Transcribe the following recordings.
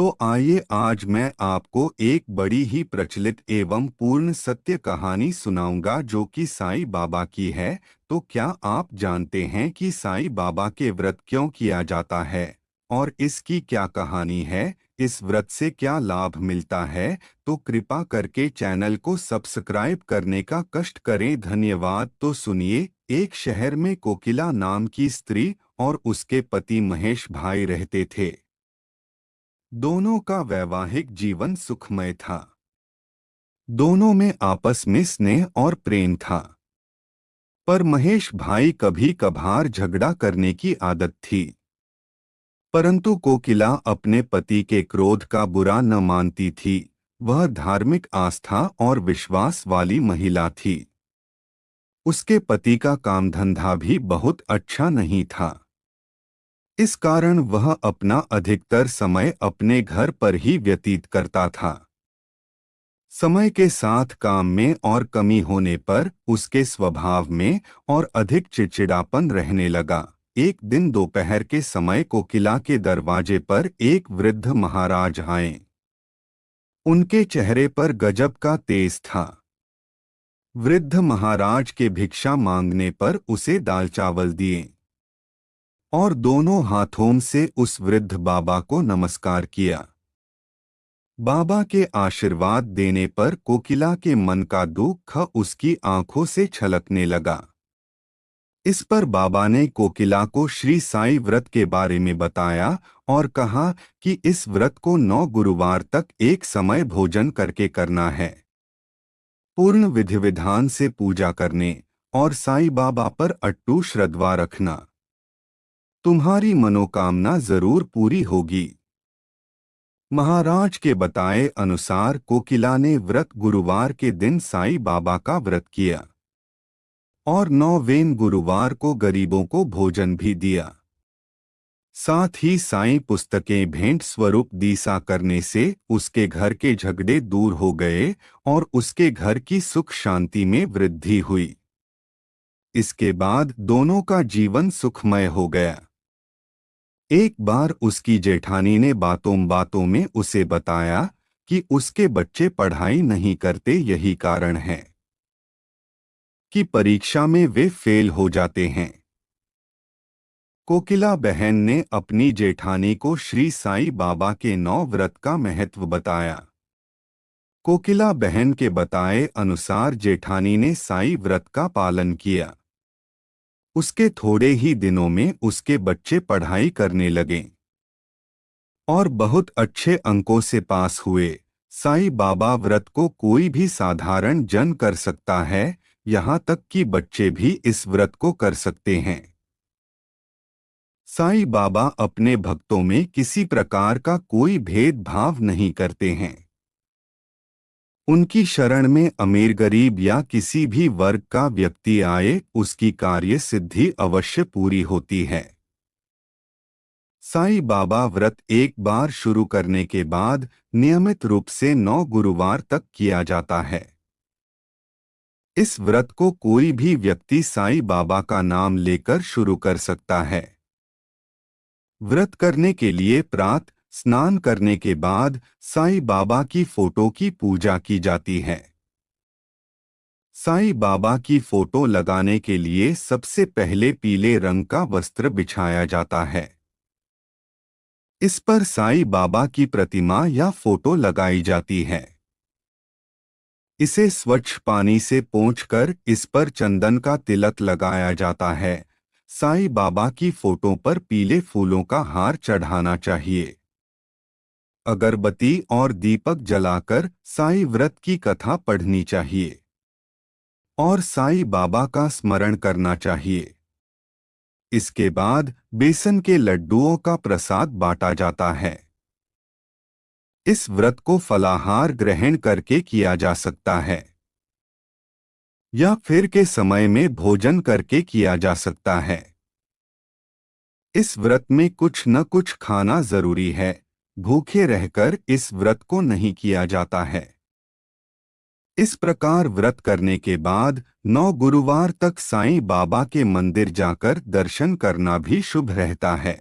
तो आइए आज मैं आपको एक बड़ी ही प्रचलित एवं पूर्ण सत्य कहानी सुनाऊंगा जो कि साईं बाबा की है। तो क्या आप जानते हैं कि साईं बाबा के व्रत क्यों किया जाता है और इसकी क्या कहानी है, इस व्रत से क्या लाभ मिलता है? तो कृपा करके चैनल को सब्सक्राइब करने का कष्ट करें, धन्यवाद। तो सुनिए, एक शहर में कोकिला नाम की स्त्री और उसके पति महेश भाई रहते थे। दोनों का वैवाहिक जीवन सुखमय था। दोनों में आपस में स्नेह और प्रेम था। पर महेश भाई कभी कभार झगड़ा करने की आदत थी। परंतु कोकिला अपने पति के क्रोध का बुरा न मानती थी। वह धार्मिक आस्था और विश्वास वाली महिला थी। उसके पति का काम धंधा भी बहुत अच्छा नहीं था। इस कारण वह अपना अधिकतर समय अपने घर पर ही व्यतीत करता था। समय के साथ काम में और कमी होने पर उसके स्वभाव में और अधिक चिड़चिड़ापन रहने लगा। एक दिन दोपहर के समय कोकिला के दरवाजे पर एक वृद्ध महाराज आए। उनके चेहरे पर गजब का तेज था। वृद्ध महाराज के भिक्षा मांगने पर उसे दाल चावल दिए और दोनों हाथों से उस वृद्ध बाबा को नमस्कार किया। बाबा के आशीर्वाद देने पर कोकिला के मन का दुख उसकी आंखों से छलकने लगा। इस पर बाबा ने कोकिला को श्री साईं व्रत के बारे में बताया और कहा कि इस व्रत को 9 गुरुवार तक एक समय भोजन करके करना है। पूर्ण विधि विधान से पूजा करने और साईं बाबा पर अट्टू श्रद्धा रखना। तुम्हारी मनोकामना जरूर पूरी होगी। महाराज के बताए अनुसार कोकिला ने व्रत गुरुवार के दिन साईं बाबा का व्रत किया और 9वें गुरुवार को गरीबों को भोजन भी दिया। साथ ही साईं पुस्तकें भेंट स्वरूप दीसा करने से उसके घर के झगड़े दूर हो गए और उसके घर की सुख शांति में वृद्धि हुई। इसके बाद दोनों का जीवन सुखमय हो गया। एक बार उसकी जेठानी ने बातों बातों में उसे बताया कि उसके बच्चे पढ़ाई नहीं करते, यही कारण है कि परीक्षा में वे फेल हो जाते हैं। कोकिला बहन ने अपनी जेठानी को श्री साईं बाबा के 9 व्रत का महत्व बताया। कोकिला बहन के बताए अनुसार जेठानी ने साईं व्रत का पालन किया। उसके थोड़े ही दिनों में उसके बच्चे पढ़ाई करने लगे और बहुत अच्छे अंकों से पास हुए। साईं बाबा व्रत को कोई भी साधारण जन कर सकता है, यहाँ तक कि बच्चे भी इस व्रत को कर सकते हैं। साईं बाबा अपने भक्तों में किसी प्रकार का कोई भेदभाव नहीं करते हैं। उनकी शरण में अमीर गरीब या किसी भी वर्ग का व्यक्ति आए, उसकी कार्य सिद्धि अवश्य पूरी होती है। साईं बाबा व्रत एक बार शुरू करने के बाद नियमित रूप से 9 गुरुवार तक किया जाता है। इस व्रत को कोई भी व्यक्ति साईं बाबा का नाम लेकर शुरू कर सकता है। व्रत करने के लिए प्रातः स्नान करने के बाद साईं बाबा की फोटो की पूजा की जाती है। साईं बाबा की फोटो लगाने के लिए सबसे पहले पीले रंग का वस्त्र बिछाया जाता है। इस पर साईं बाबा की प्रतिमा या फोटो लगाई जाती है। इसे स्वच्छ पानी से पोंछकर इस पर चंदन का तिलक लगाया जाता है। साईं बाबा की फोटो पर पीले फूलों का हार चढ़ाना चाहिए। अगरबत्ती और दीपक जलाकर साईं व्रत की कथा पढ़नी चाहिए और साईं बाबा का स्मरण करना चाहिए। इसके बाद बेसन के लड्डुओं का प्रसाद बांटा जाता है। इस व्रत को फलाहार ग्रहण करके किया जा सकता है या फिर के समय में भोजन करके किया जा सकता है। इस व्रत में कुछ न कुछ खाना जरूरी है। भूखे रहकर इस व्रत को नहीं किया जाता है। इस प्रकार व्रत करने के बाद 9 गुरुवार तक साईं बाबा के मंदिर जाकर दर्शन करना भी शुभ रहता है।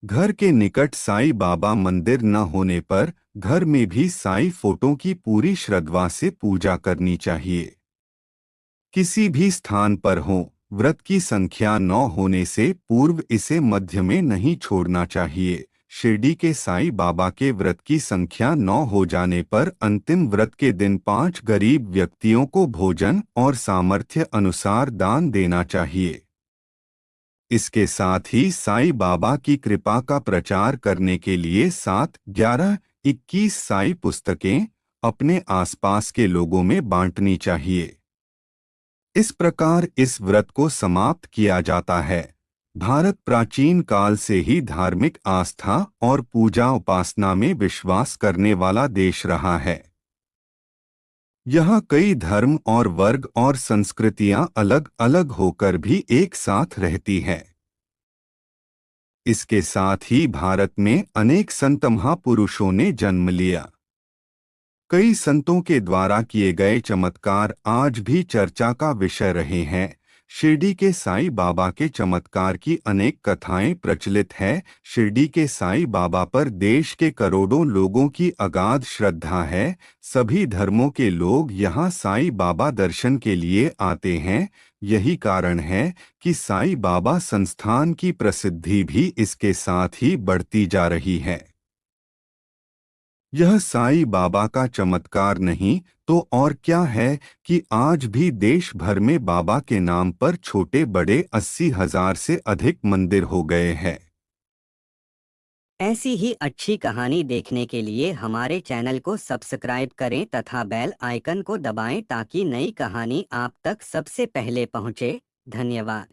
घर के निकट साईं बाबा मंदिर न होने पर घर में भी साईं फोटो की पूरी श्रद्धा से पूजा करनी चाहिए। किसी भी स्थान पर हो, व्रत की संख्या 9 होने से पूर्व इसे मध्य में नहीं छोड़ना चाहिए। शिरडी के साईं बाबा के व्रत की संख्या 9 हो जाने पर अंतिम व्रत के दिन 5 गरीब व्यक्तियों को भोजन और सामर्थ्य अनुसार दान देना चाहिए। इसके साथ ही साईं बाबा की कृपा का प्रचार करने के लिए 7, 11, 21 साईं पुस्तकें अपने आसपास के लोगों में बांटनी चाहिए। इस प्रकार इस व्रत को समाप्त किया जाता है। भारत प्राचीन काल से ही धार्मिक आस्था और पूजा उपासना में विश्वास करने वाला देश रहा है। यहाँ कई धर्म और वर्ग और संस्कृतियां अलग अलग होकर भी एक साथ रहती हैं। इसके साथ ही भारत में अनेक संत महापुरुषों ने जन्म लिया। कई संतों के द्वारा किए गए चमत्कार आज भी चर्चा का विषय रहे हैं। शिरडी के साईं बाबा के चमत्कार की अनेक कथाएं प्रचलित है। शिरडी के साईं बाबा पर देश के करोड़ों लोगों की अगाध श्रद्धा है। सभी धर्मों के लोग यहाँ साईं बाबा दर्शन के लिए आते हैं। यही कारण है कि साईं बाबा संस्थान की प्रसिद्धि भी इसके साथ ही बढ़ती जा रही है। यह साईं बाबा का चमत्कार नहीं तो और क्या है कि आज भी देश भर में बाबा के नाम पर छोटे बड़े 80,000 से अधिक मंदिर हो गए हैं। ऐसी ही अच्छी कहानी देखने के लिए हमारे चैनल को सब्सक्राइब करें तथा बेल आइकन को दबाएं ताकि नई कहानी आप तक सबसे पहले पहुंचे। धन्यवाद।